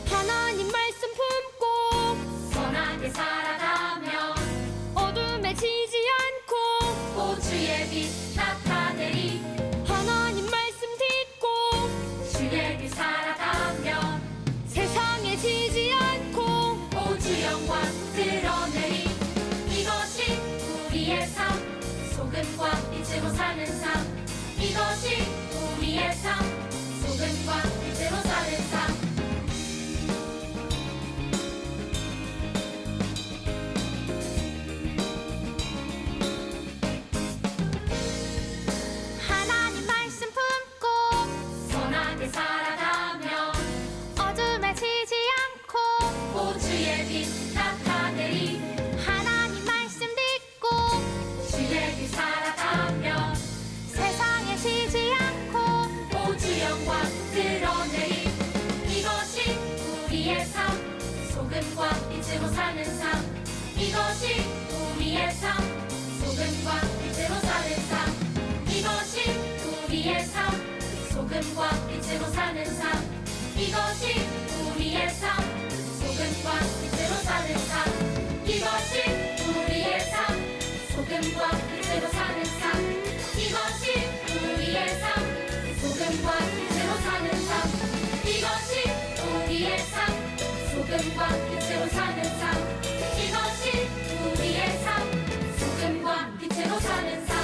하나님 말씀 품고 선하게 살아가면 어둠에 지지 않고 오 주의 빛 나타내리. 하나님 말씀 듣고 주의 빛 살아가면 세상에 지지 않고 오 주 영광 드러내리. 이것이 우리의 삶, 소금과 빛으로 사는 삶. 이것이 우리의 삶, 소금과 빛으로 사는 삶. 하나님 말씀 품고 선하게 살아가면 어둠에 지지 않고 오 주의 빛 나타내리. 하나님 말씀 듣고 주의 빛 살아가면 세상에 지지 않고 오 주 영광 드러내리. 이것이 우리의 삶, 소금과 빛으로 사는 삶. 이것이 우리의 삶, 소금과 빛으로 사는 삶. 이것이 우리의 삶, 소금과 빛으로 사는 삶. 이것이 우리의 삶, 소금과 빛으로 사는 삶. 이것이 우리의 삶, 소금과 빛으로 사는 삶. 이것이 우리의 삶, 소금과 빛으로 사는 삶. 이것이 우리의 삶, 소금과 빛으로 사는 삶. 이것이 우리의 삶, 소금과 빛으로 사는 삶.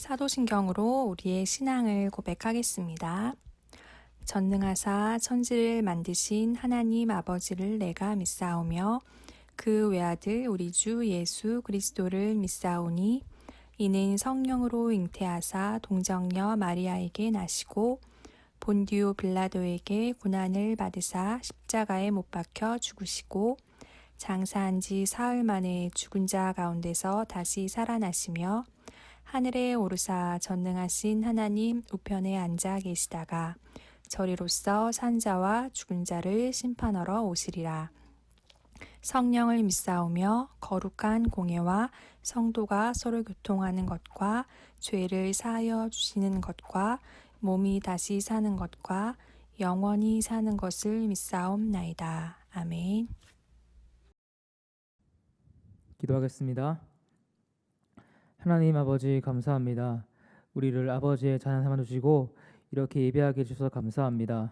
사도신경으로 우리의 신앙을 고백하겠습니다. 전능하사 천지를 만드신 하나님 아버지를 내가 믿사오며 그 외아들 우리 주 예수 그리스도를 믿사오니 이는 성령으로 잉태하사 동정녀 마리아에게 나시고 본디오 빌라도에게 고난을 받으사 십자가에 못 박혀 죽으시고 장사한 지 사흘 만에 죽은 자 가운데서 다시 살아나시며 하늘에 오르사 전능하신 하나님 우편에 앉아 계시다가 저리로서 산자와 죽은 자를 심판하러 오시리라. 성령을 믿사오며 거룩한 공예와 성도가 서로 교통하는 것과 죄를 사하여 주시는 것과 몸이 다시 사는 것과 영원히 사는 것을 믿사옵나이다. 아멘. 기도하겠습니다. 하나님 아버지 감사합니다. 우리를 아버지의 자녀 삼아주시고 이렇게 예배하게 해주셔서 감사합니다.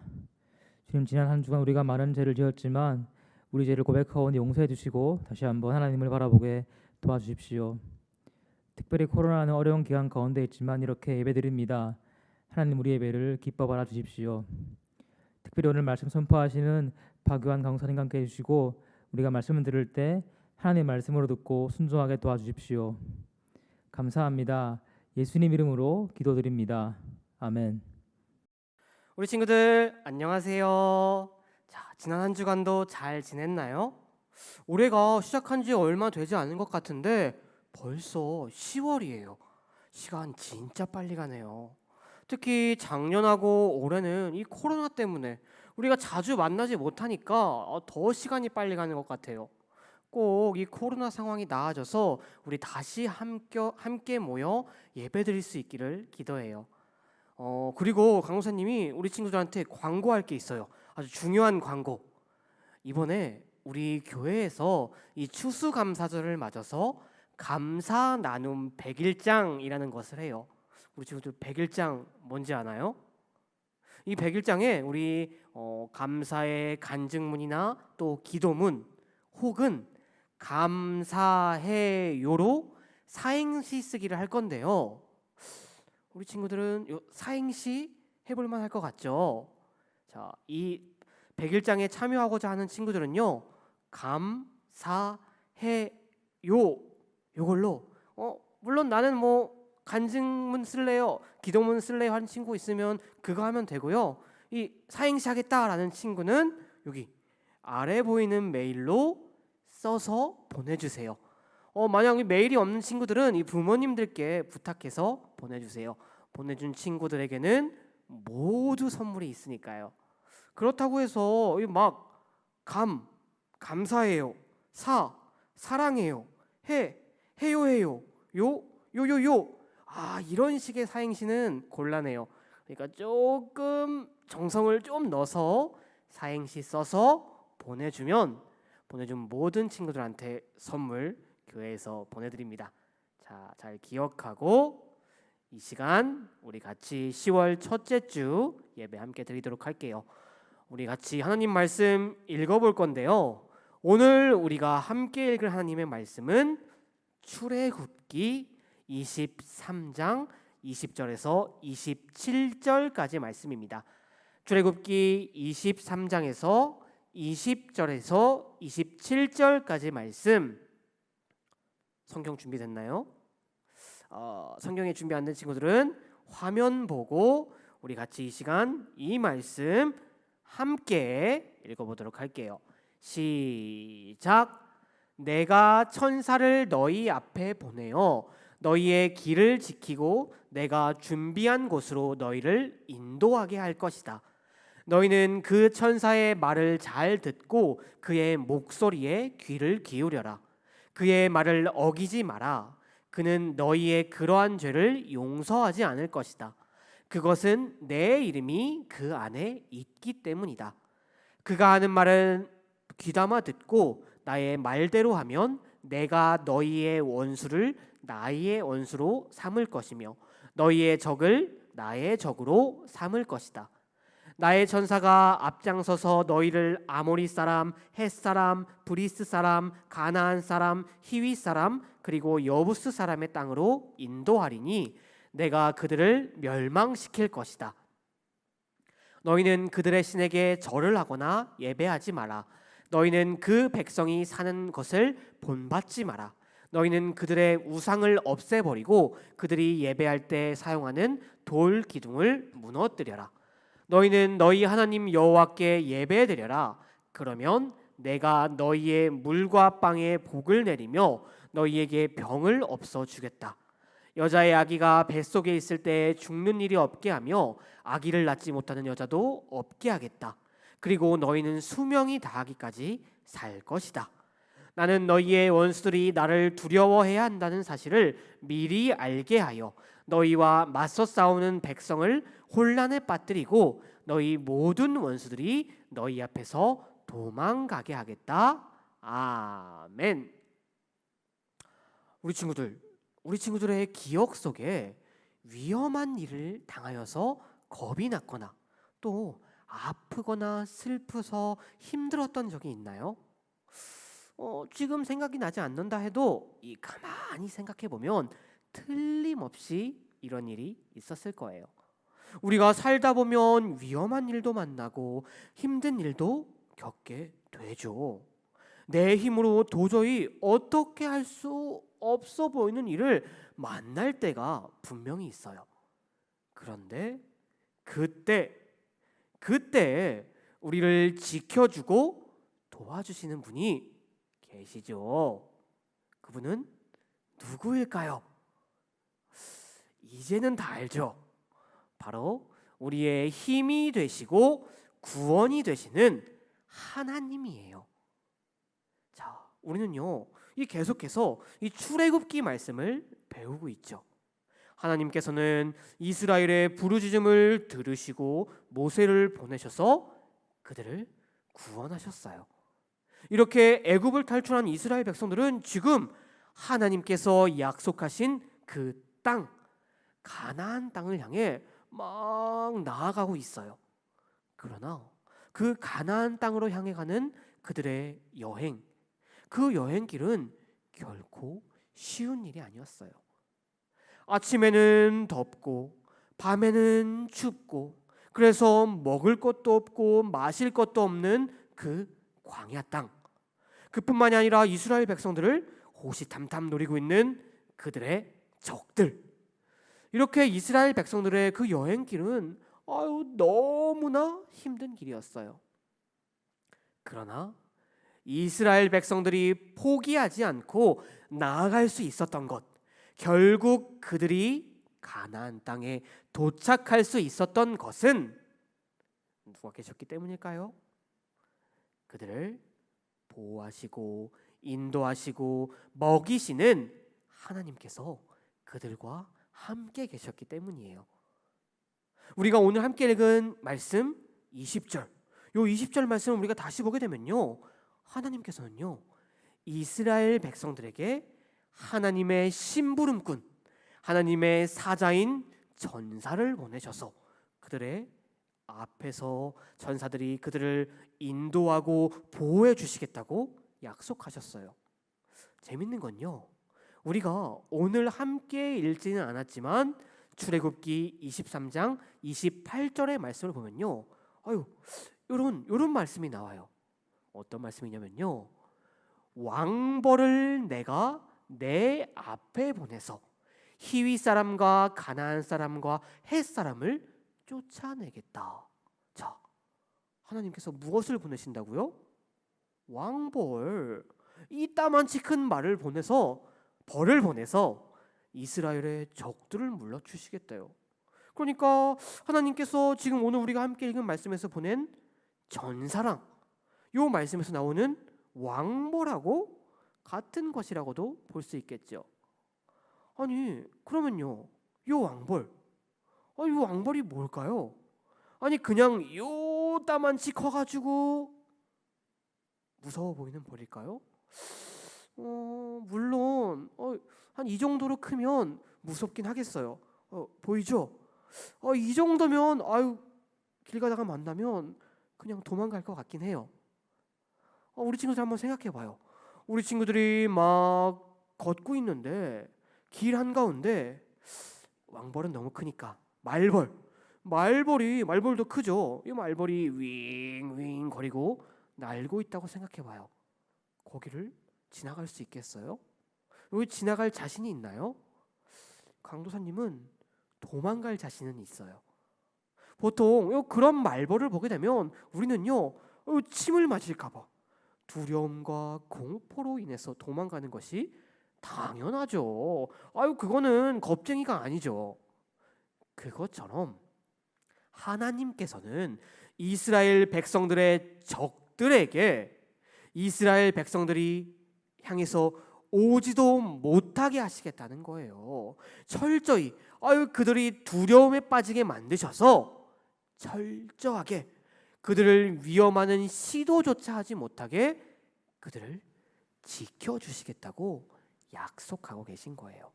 주님, 지난 한 주간 우리가 많은 죄를 지었지만 우리 죄를 고백하오니 용서해 주시고 다시 한번 하나님을 바라보게 도와주십시오. 특별히 코로나는 어려운 기간 가운데 있지만 이렇게 예배드립니다. 하나님, 우리 예배를 기뻐 받아주십시오. 특별히 오늘 말씀 선포하시는 박유한 강사님과 함께 해주시고 우리가 말씀을 들을 때 하나님의 말씀으로 듣고 순종하게 도와주십시오. 감사합니다. 예수님 이름으로 기도드립니다. 아멘. 우리 친구들 안녕하세요. 자, 지난 한 주간도 잘 지냈나요? 올해가 시작한 지 얼마 되지 않은 것 같은데 벌써 10월이에요. 시간 진짜 빨리 가네요. 특히 작년하고 올해는 이 코로나 때문에 우리가 자주 만나지 못하니까 더 시간이 빨리 가는 것 같아요. 꼭 이 코로나 상황이 나아져서 우리 다시 함께 모여 예배드릴 수 있기를 기도해요. 그리고 강호사님이 우리 친구들한테 광고할 게 있어요. 아주 중요한 광고. 이번에 우리 교회에서 이 추수감사절을 맞아서 감사 나눔 100일장이라는 것을 해요. 우리 친구들 100일장 뭔지 아나요? 이 100일장에 우리 감사의 간증문이나 또 기도문 혹은 감사해요로 사행시 쓰기를 할 건데요. 우리 친구들은 요 사행시 해볼 만할 것 같죠? 자, 이 100일장에 참여하고자 하는 친구들은요, 감사해요 요걸로 물론 나는 뭐 간증문 쓸래요, 기도문 쓸래요 하는 친구 있으면 그거 하면 되고요. 이 사행시 하겠다라는 친구는 여기 아래 보이는 메일로 써서 보내주세요. 만약 이 메일이 없는 친구들은 이 부모님들께 부탁해서 보내주세요. 보내준 친구들에게는 모두 선물이 있으니까요. 그렇다고 해서 막 감사해요, 사랑해요, 해요, 요요요 이런 식의 사행시는 곤란해요. 그러니까 조금 정성을 좀 넣어서 사행시 써서 보내준 모든 친구들한테 선물 교회에서 보내드립니다. 자, 잘 기억하고 이 시간 우리 같이 10월 첫째 주 예배 함께 드리도록 할게요. 우리 같이 하나님 말씀 읽어볼 건데요. 오늘 우리가 함께 읽을 하나님의 말씀은 출애굽기 23장 20절에서 27절까지 말씀입니다. 출애굽기 23장에서 20절에서 27절까지 말씀, 성경 준비됐나요? 성경에 준비 안 된 친구들은 화면 보고 우리 같이 이 시간 이 말씀 함께 읽어보도록 할게요. 시작. 내가 천사를 너희 앞에 보내어 너희의 길을 지키고 내가 준비한 곳으로 너희를 인도하게 할 것이다. 너희는 그 천사의 말을 잘 듣고 그의 목소리에 귀를 기울여라. 그의 말을 어기지 마라. 그는 너희의 그러한 죄를 용서하지 않을 것이다. 그것은 내 이름이 그 안에 있기 때문이다. 그가 하는 말은 귀담아 듣고 나의 말대로 하면 내가 너희의 원수를 나의 원수로 삼을 것이며 너희의 적을 나의 적으로 삼을 것이다. 나의 천사가 앞장서서 너희를 아모리 사람, 헷 사람, 브리스 사람, 가나안 사람, 히위 사람, 그리고 여부스 사람의 땅으로 인도하리니 내가 그들을 멸망시킬 것이다. 너희는 그들의 신에게 절을 하거나 예배하지 마라. 너희는 그 백성이 사는 것을 본받지 마라. 너희는 그들의 우상을 없애버리고 그들이 예배할 때 사용하는 돌 기둥을 무너뜨려라. 너희는 너희 하나님 여호와께 예배드려라. 그러면 내가 너희의 물과 빵에 복을 내리며 너희에게 병을 없어 주겠다. 여자의 아기가 뱃속에 있을 때 죽는 일이 없게 하며 아기를 낳지 못하는 여자도 없게 하겠다. 그리고 너희는 수명이 다하기까지 살 것이다. 나는 너희의 원수들이 나를 두려워해야 한다는 사실을 미리 알게 하여 너희와 맞서 싸우는 백성을 혼란에 빠뜨리고 너희 모든 원수들이 너희 앞에서 도망가게 하겠다. 아멘. 우리 친구들의 기억 속에 위험한 일을 당하여서 겁이 났거나 또 아프거나 슬퍼서 힘들었던 적이 있나요? 지금 생각이 나지 않는다 해도 가만히 생각해 보면 틀림없이 이런 일이 있었을 거예요. 우리가 살다 보면 위험한 일도 만나고 힘든 일도 겪게 되죠. 내 힘으로 도저히 어떻게 할 수 없어 보이는 일을 만날 때가 분명히 있어요. 그런데 그때 우리를 지켜주고 도와주시는 분이 계시죠. 그분은 누구일까요? 이제는 다 알죠. 바로 우리의 힘이 되시고 구원이 되시는 하나님이에요. 자, 우리는요, 계속해서 이 출애굽기 말씀을 배우고 있죠. 하나님께서는 이스라엘의 부르짖음을 들으시고 모세를 보내셔서 그들을 구원하셨어요. 이렇게 애굽을 탈출한 이스라엘 백성들은 지금 하나님께서 약속하신 그 땅, 가나안 땅을 향해 막 나아가고 있어요. 그러나 그 가나안 땅으로 향해 가는 그들의 여행, 그 여행길은 결코 쉬운 일이 아니었어요. 아침에는 덥고 밤에는 춥고 그래서 먹을 것도 없고 마실 것도 없는 그 광야 땅. 그뿐만이 아니라 이스라엘 백성들을 호시탐탐 노리고 있는 그들의 적들. 이렇게 이스라엘 백성들의 그 여행길은 너무나 힘든 길이었어요. 그러나 이스라엘 백성들이 포기하지 않고 나아갈 수 있었던 것, 결국 그들이 가나안 땅에 도착할 수 있었던 것은 누가 계셨기 때문일까요? 그들을 보호하시고 인도하시고 먹이시는 하나님께서 그들과 함께 계셨기 때문이에요. 우리가 오늘 함께 읽은 말씀 20절, 요 20절 말씀을 우리가 다시 보게 되면요, 하나님께서는요 이스라엘 백성들에게 하나님의 심부름꾼, 하나님의 사자인 전사를 보내셔서 그들의 앞에서 전사들이 그들을 인도하고 보호해 주시겠다고 약속하셨어요. 재밌는 건요, 우리가 오늘 함께 읽지는 않았지만 출애굽기 23장 28절의 말씀을 보면요, 이런 말씀이 나와요. 어떤 말씀이냐면요, 왕벌을 내가 내 앞에 보내서 히위 사람과 가나안 사람과 헷 사람을 쫓아내겠다. 자, 하나님께서 무엇을 보내신다고요? 왕벌, 이따만치 큰 말을 보내서, 벌을 보내서 이스라엘의 적들을 물러주시겠대요. 그러니까 하나님께서 지금 오늘 우리가 함께 읽은 말씀에서 보낸 전사랑, 요 말씀에서 나오는 왕벌하고 같은 것이라고도 볼 수 있겠죠. 아니 그러면요, 요 왕벌이 뭘까요? 아니 그냥 요따만치 커가지고 무서워 보이는 벌일까요? 물론 한 이 정도로 크면 무섭긴 하겠어요. 보이죠? 이 정도면 길 가다가 만나면 그냥 도망갈 것 같긴 해요. 우리 친구들 한번 생각해봐요. 우리 친구들이 막 걷고 있는데 길 한가운데 왕벌은 너무 크니까 말벌도 크죠. 이 말벌이 윙윙 거리고 날고 있다고 생각해봐요. 거기를 지나갈 수 있겠어요? 여기 지나갈 자신이 있나요? 강도사님은 도망갈 자신은 있어요. 보통 그런 말벌을 보게 되면 우리는요 침을 맞을까봐 두려움과 공포로 인해서 도망가는 것이 당연하죠. 그거는 겁쟁이가 아니죠. 그것처럼 하나님께서는 이스라엘 백성들의 적들에게 이스라엘 백성들이 향해서 오지도 못하게 하시겠다는 거예요. 철저히 그들이 두려움에 빠지게 만드셔서 철저하게 그들을 위험하는 시도조차 하지 못하게 그들을 지켜주시겠다고 약속하고 계신 거예요.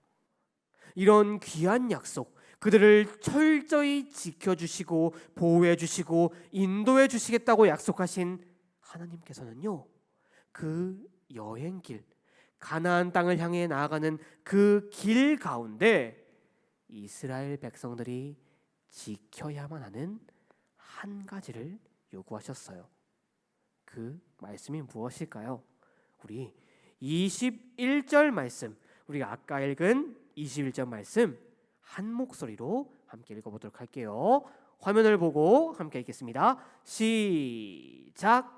이런 귀한 약속, 그들을 철저히 지켜주시고 보호해주시고 인도해주시겠다고 약속하신 하나님께서는요, 그 여행길, 가나안 땅을 향해 나아가는 그 길 가운데 이스라엘 백성들이 지켜야만 하는 한 가지를 요구하셨어요. 그 말씀이 무엇일까요? 우리 21절 말씀, 우리가 아까 읽은 21절 말씀 한 목소리로 함께 읽어보도록 할게요. 화면을 보고 함께 읽겠습니다. 시작.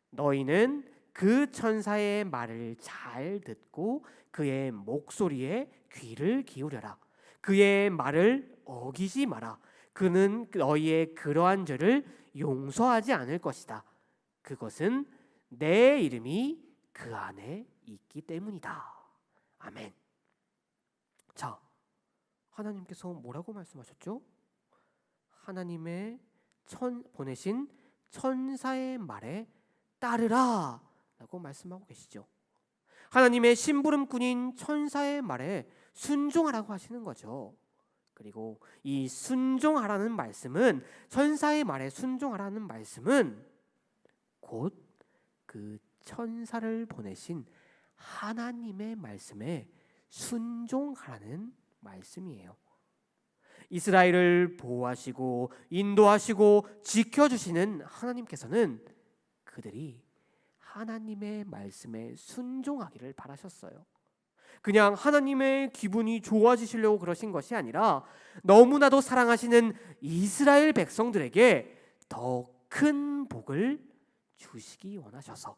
너희는 그 천사의 말을 잘 듣고 그의 목소리에 귀를 기울여라. 그의 말을 어기지 마라. 그는 너희의 그러한 죄를 용서하지 않을 것이다. 그것은 내 이름이 그 안에 있기 때문이다. 아멘. 자, 하나님께서 뭐라고 말씀하셨죠? 하나님의 보내신 천사의 말에 따르라 라고 말씀하고 계시죠. 하나님의 심부름꾼인 천사의 말에 순종하라고 하시는 거죠. 그리고 이 순종하라는 말씀은, 천사의 말에 순종하라는 말씀은 곧 그 천사를 보내신 하나님의 말씀에 순종하라는 말씀이에요. 이스라엘을 보호하시고 인도하시고 지켜주시는 하나님께서는 그들이 하나님의 말씀에 순종하기를 바라셨어요. 그냥 하나님의 기분이 좋아지시려고 그러신 것이 아니라 너무나도 사랑하시는 이스라엘 백성들에게 더 큰 복을 주시기 원하셔서,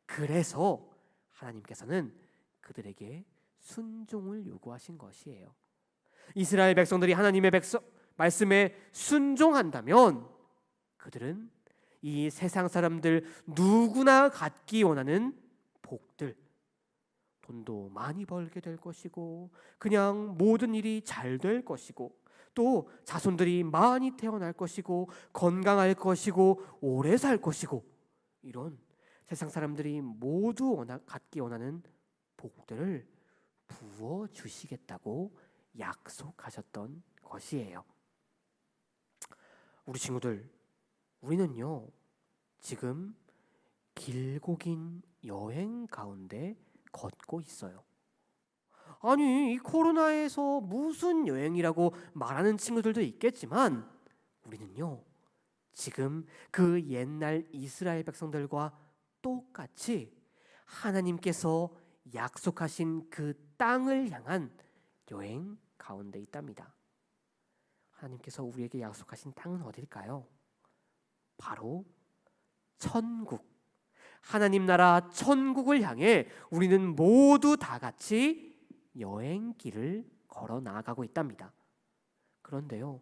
그래서 하나님께서는 그들에게 순종을 요구하신 것이에요. 이스라엘 백성들이 하나님의 말씀에 순종한다면 그들은 이 세상 사람들 누구나 갖기 원하는 복들, 돈도 많이 벌게 될 것이고 그냥 모든 일이 잘 될 것이고 또 자손들이 많이 태어날 것이고 건강할 것이고 오래 살 것이고, 이런 세상 사람들이 모두 갖기 원하는 복들을 부어주시겠다고 약속하셨던 것이에요. 우리 친구들, 우리는요 지금 길고 긴 여행 가운데 걷고 있어요. 아니, 이 코로나에서 무슨 여행이라고 말하는 친구들도 있겠지만 우리는요 지금 그 옛날 이스라엘 백성들과 똑같이 하나님께서 약속하신 그 땅을 향한 여행 가운데 있답니다. 하나님께서 우리에게 약속하신 땅은 어딜까요? 바로 천국, 하나님 나라 천국을 향해 우리는 모두 다 같이 여행길을 걸어 나아가고 있답니다. 그런데요,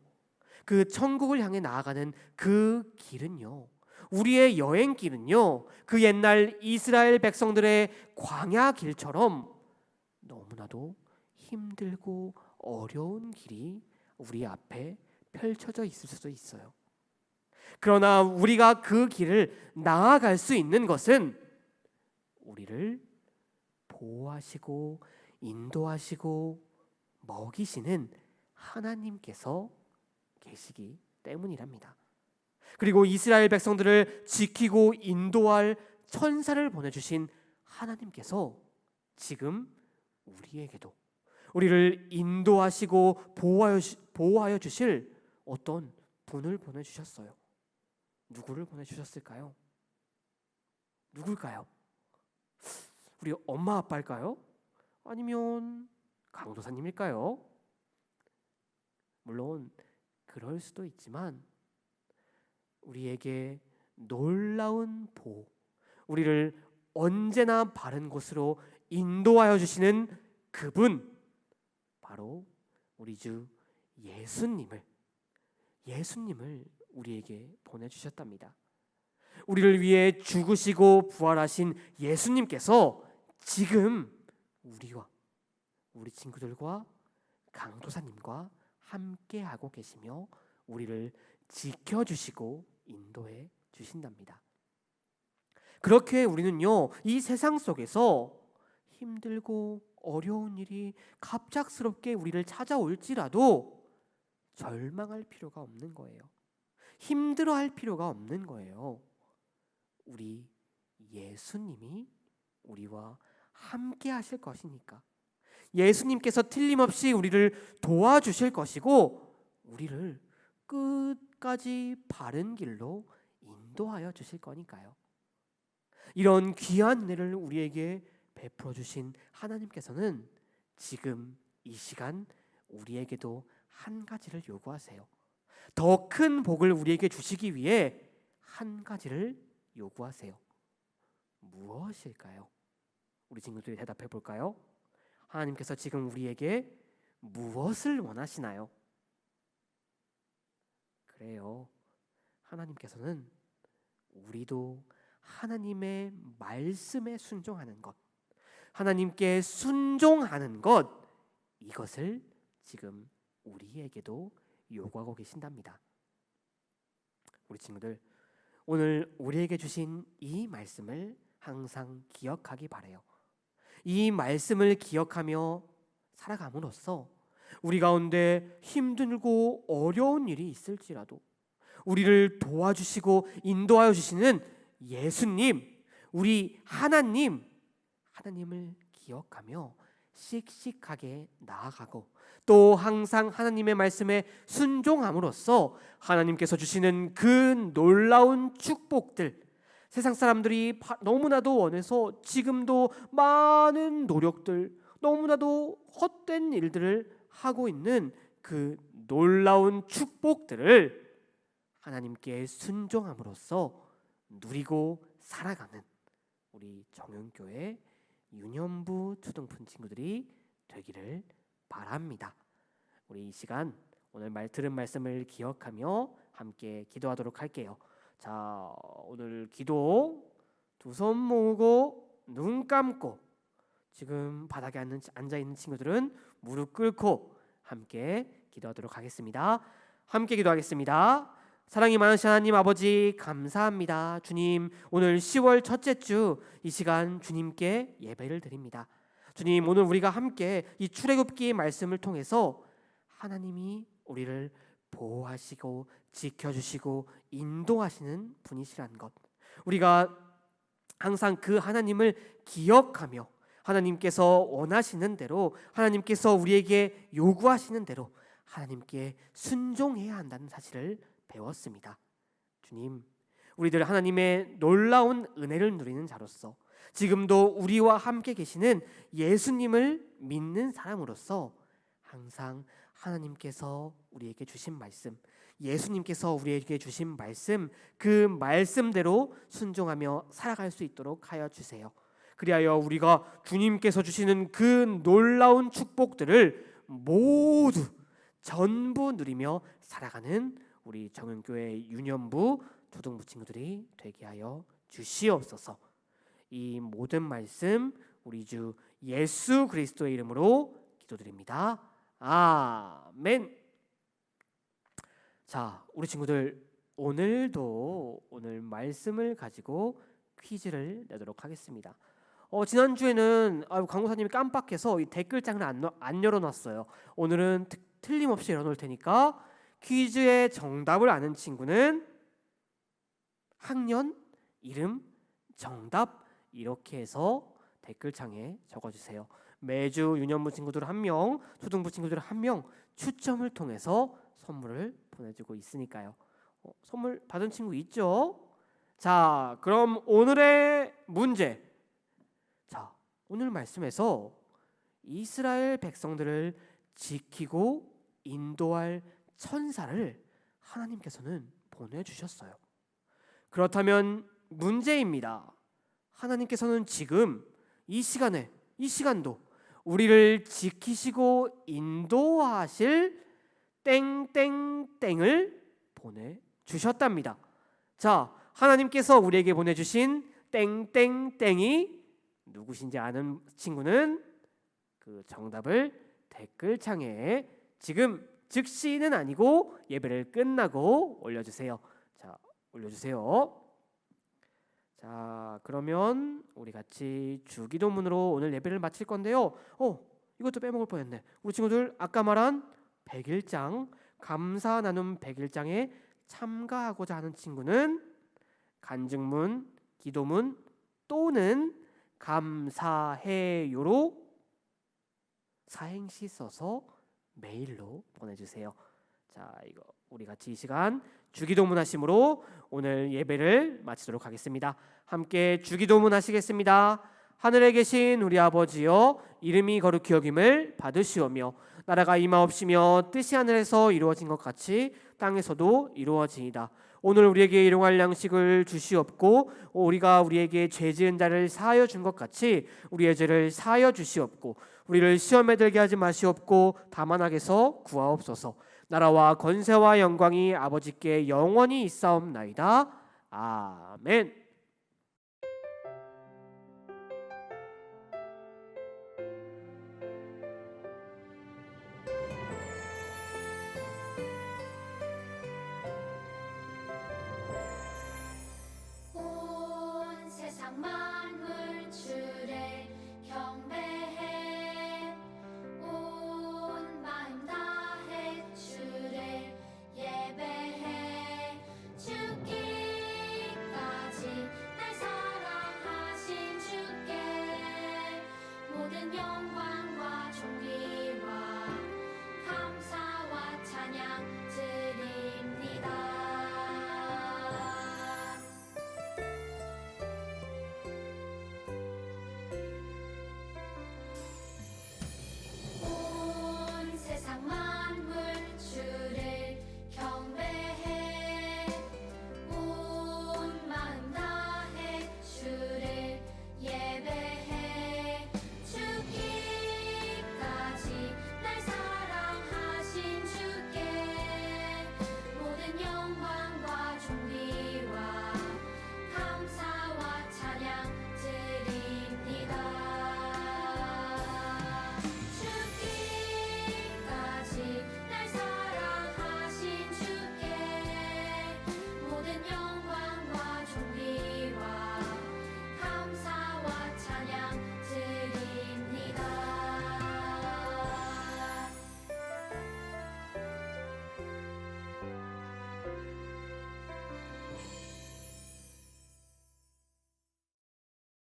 그 천국을 향해 나아가는 그 길은요, 우리의 여행길은요, 그 옛날 이스라엘 백성들의 광야 길처럼 너무나도 힘들고 어려운 길이 우리 앞에 펼쳐져 있을 수도 있어요. 그러나 우리가 그 길을 나아갈 수 있는 것은 우리를 보호하시고 인도하시고 먹이시는 하나님께서 계시기 때문이랍니다. 그리고 이스라엘 백성들을 지키고 인도할 천사를 보내주신 하나님께서 지금 우리에게도, 우리를 인도하시고 보호하여 주실 어떤 분을 보내주셨어요. 누구를 보내주셨을까요? 누굴까요? 우리 엄마 아빠일까요? 아니면 강도사님일까요? 물론 그럴 수도 있지만 우리에게 놀라운 보호, 우리를 언제나 바른 곳으로 인도하여 주시는 그분, 바로 우리 주 예수님을 우리에게 보내주셨답니다. 우리를 위해 죽으시고 부활하신 예수님께서 지금 우리와 우리 친구들과 강도사님과 함께하고 계시며 우리를 지켜주시고 인도해 주신답니다. 그렇게 우리는요, 이 세상 속에서 힘들고 어려운 일이 갑작스럽게 우리를 찾아올지라도 절망할 필요가 없는 거예요. 힘들어할 필요가 없는 거예요. 우리 예수님이 우리와 함께 하실 것이니까. 예수님께서 틀림없이 우리를 도와주실 것이고 우리를 끝까지 바른 길로 인도하여 주실 거니까요. 이런 귀한 은혜를 우리에게 베풀어 주신 하나님께서는 지금 이 시간 우리에게도 한 가지를 요구하세요. 더 큰 복을 우리에게 주시기 위해 한 가지를 요구하세요. 무엇일까요? 우리 친구들이 대답해 볼까요? 하나님께서 지금 우리에게 무엇을 원하시나요? 그래요. 하나님께서는 우리도 하나님의 말씀에 순종하는 것, 하나님께 순종하는 것, 이것을 지금 우리에게도 요구하고 계신답니다. 우리 친구들, 오늘 우리에게 주신 이 말씀을 항상 기억하기 바라요. 이 말씀을 기억하며 살아감으로써 우리 가운데 힘들고 어려운 일이 있을지라도 우리를 도와주시고 인도하여 주시는 예수님, 우리 하나님을 기억하며 씩씩하게 나아가고 또 항상 하나님의 말씀에 순종함으로써 하나님께서 주시는 그 놀라운 축복들, 세상 사람들이 너무나도 원해서 지금도 많은 노력들, 너무나도 헛된 일들을 하고 있는 그 놀라운 축복들을 하나님께 순종함으로써 누리고 살아가는 우리 정연교회 유년부 초등부 친구들이 되기를 바랍니다. 우리 이 시간 오늘 들은 말씀을 기억하며 함께 기도하도록 할게요. 자, 오늘 기도 두 손 모으고 눈 감고 지금 바닥에 앉아 있는 친구들은 무릎 꿇고 함께 기도하도록 하겠습니다. 함께 기도하겠습니다. 사랑이 많으신 하나님 아버지, 감사합니다. 주님, 오늘 10월 첫째 주 이 시간 주님께 예배를 드립니다. 주님, 오늘 우리가 함께 이 출애굽기의 말씀을 통해서 하나님이 우리를 보호하시고 지켜주시고 인도하시는 분이시라는 것, 우리가 항상 그 하나님을 기억하며 하나님께서 원하시는 대로, 하나님께서 우리에게 요구하시는 대로 하나님께 순종해야 한다는 사실을 배웠습니다. 주님, 우리들 하나님의 놀라운 은혜를 누리는 자로서 지금도 우리와 함께 계시는 예수님을 믿는 사람으로서 항상 하나님께서 우리에게 주신 말씀, 예수님께서 우리에게 주신 말씀, 그 말씀대로 순종하며 살아갈 수 있도록 하여 주세요. 그리하여 우리가 주님께서 주시는 그 놀라운 축복들을 모두 전부 누리며 살아가는 우리 정연교회 유년부 초등부 친구들이 되게 하여 주시옵소서. 이 모든 말씀 우리 주 예수 그리스도의 이름으로 기도드립니다. 아멘. 자, 우리 친구들, 오늘도 오늘 말씀을 가지고 퀴즈를 내도록 하겠습니다. 지난주에는 강호사님이 깜빡해서 이 댓글장을 안 열어놨어요. 오늘은 틀림없이 열어놓을 테니까 퀴즈의 정답을 아는 친구는 학년, 이름, 정답 이렇게 해서 댓글창에 적어주세요. 매주 유년부 친구들 1명, 초등부 친구들 1명 추첨을 통해서 선물을 보내주고 있으니까요. 선물 받은 친구 있죠? 자, 그럼 오늘의 문제. 자, 오늘 말씀에서 이스라엘 백성들을 지키고 인도할 천사를 하나님께서는 보내주셨어요. 그렇다면 문제입니다. 하나님께서는 지금 이 시간도 우리를 지키시고 인도하실 땡땡땡을 보내주셨답니다. 자, 하나님께서 우리에게 보내주신 땡땡땡이 누구신지 아는 친구는 그 정답을 댓글창에 지금 즉시는 아니고 예배를 끝나고 올려주세요. 자, 올려주세요. 자, 그러면 우리 같이 주기도문으로 오늘 예배를 마칠 건데요. 이것도 빼먹을 뻔했네. 우리 친구들 아까 말한 100일장 감사 나눔 100일장에 참가하고자 하는 친구는 간증문, 기도문 또는 감사해요로 사행시 써서 메일로 보내주세요. 자, 이거 우리 같이 이 시간 주기도문 하심으로 오늘 예배를 마치도록 하겠습니다. 함께 주기도문 하시겠습니다. 하늘에 계신 우리 아버지여, 이름이 거룩히 여김을 받으시오며 나라가 임하옵시며 뜻이 하늘에서 이루어진 것 같이 땅에서도 이루어지이다. 오늘 우리에게 일용할 양식을 주시옵고 우리가 우리에게 죄 지은 자를 사하여 준 것 같이 우리의 죄를 사하여 주시옵고 우리를 시험에 들게 하지 마시옵고 다만 악에서 구하옵소서. 나라와 권세와 영광이 아버지께 영원히 있사옵나이다. 아멘.